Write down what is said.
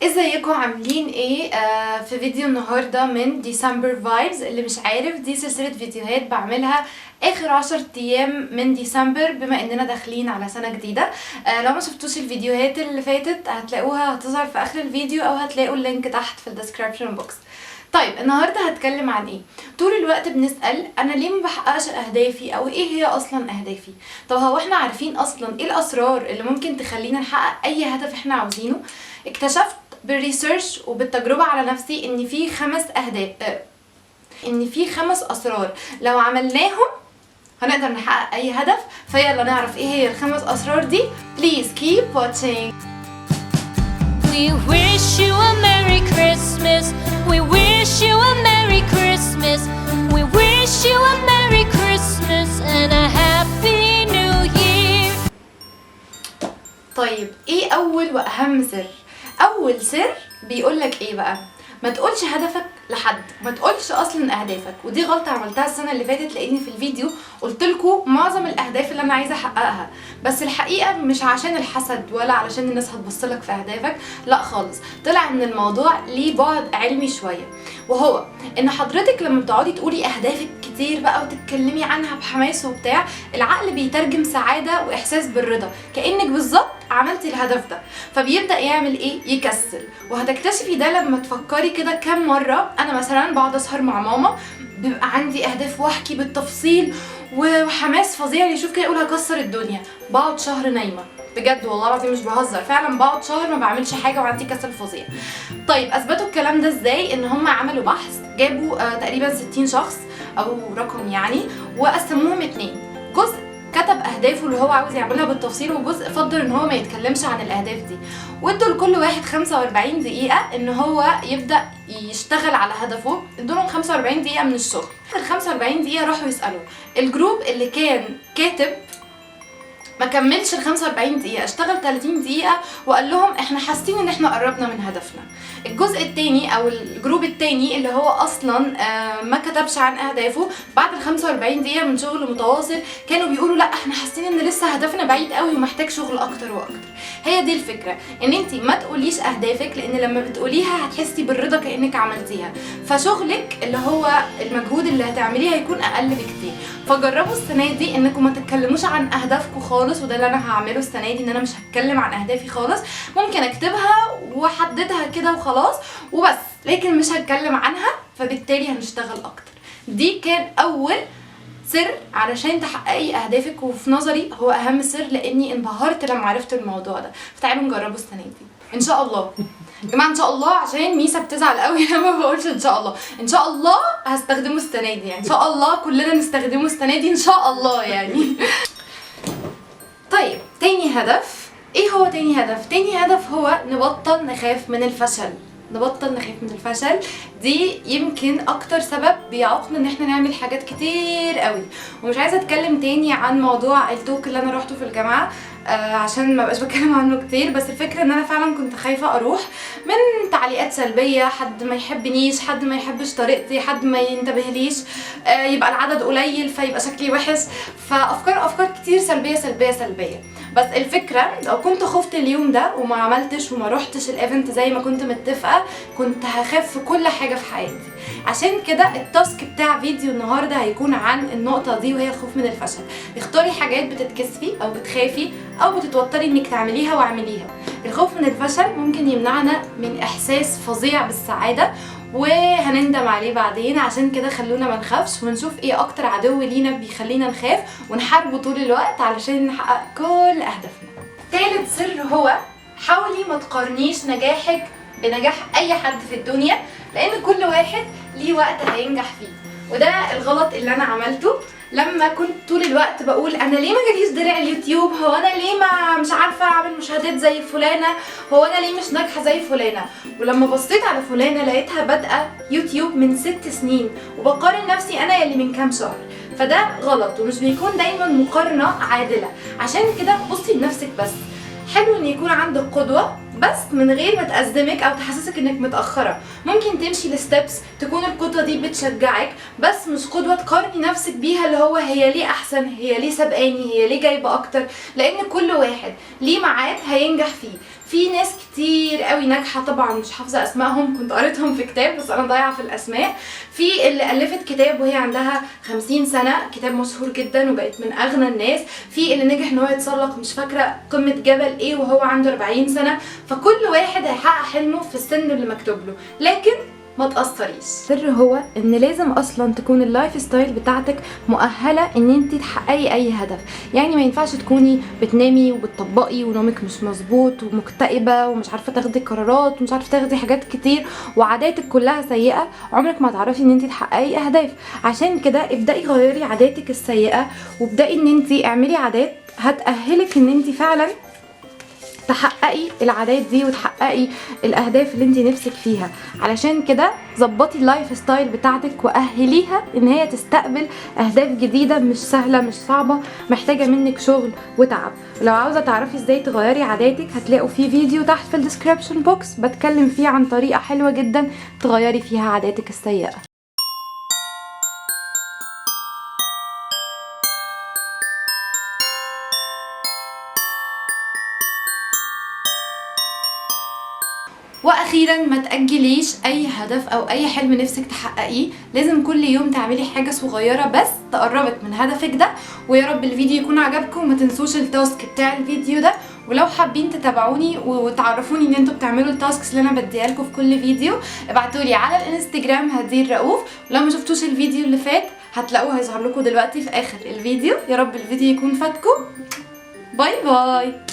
ازيكم عاملين ايه؟ في فيديو النهارده من ديسمبر فايبز. اللي مش عارف، دي سلسله فيديوهات بعملها اخر 10 ايام من ديسمبر بما اننا داخلين على سنه جديده. لو ما شفتوش الفيديوهات اللي فاتت هتلاقوها هتظهر في اخر الفيديو او هتلاقوا اللينك تحت في الديسكريبشن بوكس. طيب النهارده هتكلم عن ايه؟ طول الوقت بنسال انا ليه ما بحققش اهدافي او ايه هي اصلا اهدافي. طب هو احنا عارفين اصلا ايه الاسرار اللي ممكن تخلينا نحقق اي هدف احنا عاوزينه؟ اكتشفت بالريسيرش وبالتجربه على نفسي ان في 5 اهداف، ان في 5 اسرار لو عملناهم هنقدر نحقق اي هدف. فيلا نعرف ايه هي ال5 اسرار دي. Please keep watching. We wish you a Merry Christmas. We wish you a Merry Christmas. We wish you a Merry Christmas and a Happy New Year. طيب ايه اول واهم سر؟ اول سر بيقولك ايه بقى؟ ما تقولش هدفك لحد، ما تقولش اصلا اهدافك. ودي غلطه عملتها السنه اللي فاتت، لاني في الفيديو قلت لكم معظم الاهداف اللي انا عايزه احققها، بس الحقيقه مش عشان الحسد ولا علشان الناس هتبصلك في اهدافك، لا خالص. طلع ان الموضوع ليه بعد علمي شويه، وهو ان حضرتك لما بتقعدي تقولي اهدافك كتير بقى وتتكلمي عنها بحماس وبتاع، العقل بيترجم سعاده واحساس بالرضا كانك بالظبط عملتي الهدف ده، فبيبدا يعمل ايه؟ يكسل. وهتكتشفي ده لما تفكري كده كام مره. انا مثلا بقعد اسهر مع ماما، بيبقى عندي اهداف واحكي بالتفصيل وحماس فظيع، اللي يشوف كده يقول هكسر الدنيا. بقعد شهر نايمه بجد والله العظيم مش بهزر، فعلا بقعد شهر ما بعملش حاجه وعندي كسل فظيع. طيب اثبتوا الكلام ده ازاي؟ ان هم عملوا بحث، جابوا تقريبا 60 شخص او رقم يعني، وقسموهم 2. جزء كتب اهدافه اللي هو عاوز يعملها بالتفصيل، وجزء فضل ان هو ما يتكلمش عن الاهداف دي. وادوا لكل واحد 45 دقيقه ان هو يبدا يشتغل على هدفه. ادوا لهم 45 دقيقه من الشغل. ال 45 دقيقه راحوا يسالوا الجروب اللي كان كاتب، ما كملش ال 45 دقيقة، اشتغل 30 دقيقة وقال لهم احنا حاسين ان احنا قربنا من هدفنا. الجزء التاني او الجروب التاني اللي هو اصلا ما كتبش عن اهدافه، بعد ال 45 دقيقة من شغل متواصل كانوا بيقولوا لا احنا حاسين ان لسه هدفنا بعيد قوي ومحتاج شغل اكتر واكتر. هي دي الفكرة، ان انت ما تقوليش اهدافك، لان لما بتقوليها هتحسي بالرضا كأنك عملتيها، فشغلك اللي هو المجهود اللي هتعمليه هيكون اقل بكتير. فجربوا السنة دي انكم ما تتكلموش عن اهدافكم خالص، وده اللي انا هعمله السنة دي، ان انا مش هتكلم عن اهدافي خالص. ممكن اكتبها واحددها كده وخلاص وبس، لكن مش هتكلم عنها، فبالتالي هنشتغل اكتر. دي كان اول سر علشان تحققي اهدافك، وفي نظري هو اهم سر، لاني انبهرت لما عرفت الموضوع ده. فتعالوا نجربه السنة دي ان شاء الله. يا جماعه ان شاء الله، عشان ميسا بتزعل قوي لما بقولش ان شاء الله. ان شاء الله هستخدمه السنه دي، يعني ان شاء الله كلنا نستخدمه السنه دي ان شاء الله يعني. طيب تاني هدف، ايه هو تاني هدف؟ تاني هدف هو نبطل نخاف من الفشل. نبطل نخاف من الفشل، دي يمكن اكتر سبب بيعوقنا ان احنا نعمل حاجات كتير قوي. ومش عايزه اتكلم تاني عن موضوع التوك اللي انا روحته في الجامعه، عشان ما بقاش بتكلم عنه كتير، بس الفكره ان انا فعلا كنت خايفه اروح من تعليقات سلبيه، حد ما يحبنيش، حد ما يحبش طريقتي، حد ما ينتبهليش، يبقى العدد قليل فيبقى شكلي وحش، افكار كتير سلبيه سلبيه سلبيه. بس الفكره لو كنت خفت اليوم ده وما عملتش وما روحتش الايفنت زي ما كنت متفقه، كنت هخاف في كل حاجه في حياتي. عشان كده التاسك بتاع فيديو النهارده هيكون عن النقطه دي، وهي الخوف من الفشل. اختاري حاجات بتتكسفي او بتخافي او بتتوتري انك تعمليها واعمليها. الخوف من الفشل ممكن يمنعنا من احساس فظيع بالسعاده وهنندم عليه بعدين. عشان كده خلونا ما نخافش ونشوف ايه اكتر عدو لينا بيخلينا نخاف ونحاربه طول الوقت علشان نحقق كل اهدافنا. ثالث سر هو حاولي ما تقارنيش نجاحك بنجاح اي حد في الدنيا، لان كل واحد ليه وقت هينجح فيه. وده الغلط اللي انا عملته لما كنت طول الوقت بقول انا ليه ما جاليش درع اليوتيوب، هو انا ليه ما مش عارفه اعمل مشاهدات زي فلانه، هو انا ليه مش ناجحه زي فلانه. ولما بصيت على فلانه لقيتها بادئه يوتيوب من 6 سنين، وبقارن نفسي انا يلي من كام شهر. فده غلط، ومش بيكون دايما مقارنه عادله. عشان كده بصي لنفسك بس. حلو ان يكون عندك قدوه، بس من غير ما تأزمك او تحسسك انك متأخرة. ممكن تمشي لستبس تكون القدوة دي بتشجعك، بس مش قدوة تقارني نفسك بيها، اللي هو هي ليه احسن، هي ليه سبقاني، هي ليه جايبة اكتر. لان كل واحد ليه ميعاد هينجح فيه. في ناس كتير قوي ناجحه، طبعا مش حافظه اسمائهم، كنت قريتهم في كتاب بس انا ضايعه في الاسماء. في اللي الفت كتاب وهي عندها 50 سنه، كتاب مشهور جدا وبقت من اغنى الناس. في اللي نجح ان هو يتسلق مش فاكره قمه جبل ايه وهو عنده 40 سنه. فكل واحد هيحقق حلمه في السن اللي مكتوب له، لكن ما تقصريش. السر هو ان لازم اصلا تكون اللايف ستايل بتاعتك مؤهله ان انت تحققي اي هدف. يعني ما ينفعش تكوني بتنامي وبتطبقي ونومك مش مظبوط ومكتئبه ومش عارفه تاخدي قرارات ومش عارفه تاخدي حاجات كتير وعاداتك كلها سيئه، عمرك ما هتعرفي ان انت تحققي اهداف. عشان كده ابدأي غيري عاداتك السيئه وابدأي ان انت اعملي عادات هتأهلك ان انت فعلا تحققي العادات دي وتحققي الاهداف اللي انت نفسك فيها. علشان كده ظبطي اللايف ستايل بتاعتك واهليها ان هي تستقبل اهداف جديده، مش سهله مش صعبه، محتاجه منك شغل وتعب. لو عاوزه تعرفي ازاي تغيري عاداتك هتلاقوا في فيديو تحت في الديسكريبشن بوكس بتكلم فيه عن طريقه حلوه جدا تغيري فيها عاداتك السيئه. واخيرا ما تاجليش اي هدف او اي حلم نفسك تحققيه، لازم كل يوم تعملي حاجه صغيره بس تقربك من هدفك ده. ويا رب الفيديو يكون عجبكم، وما تنسوش التاسك بتاع الفيديو ده. ولو حابين تتابعوني وتعرفوني ان انتوا بتعملوا التاسكس اللي انا بديها لكم في كل فيديو، ابعتولي على الانستجرام هدير رؤوف. ولو ما شفتوش الفيديو اللي فات هتلاقوه هيظهر لكم دلوقتي في اخر الفيديو. يا رب الفيديو يكون فاتكم. باي باي.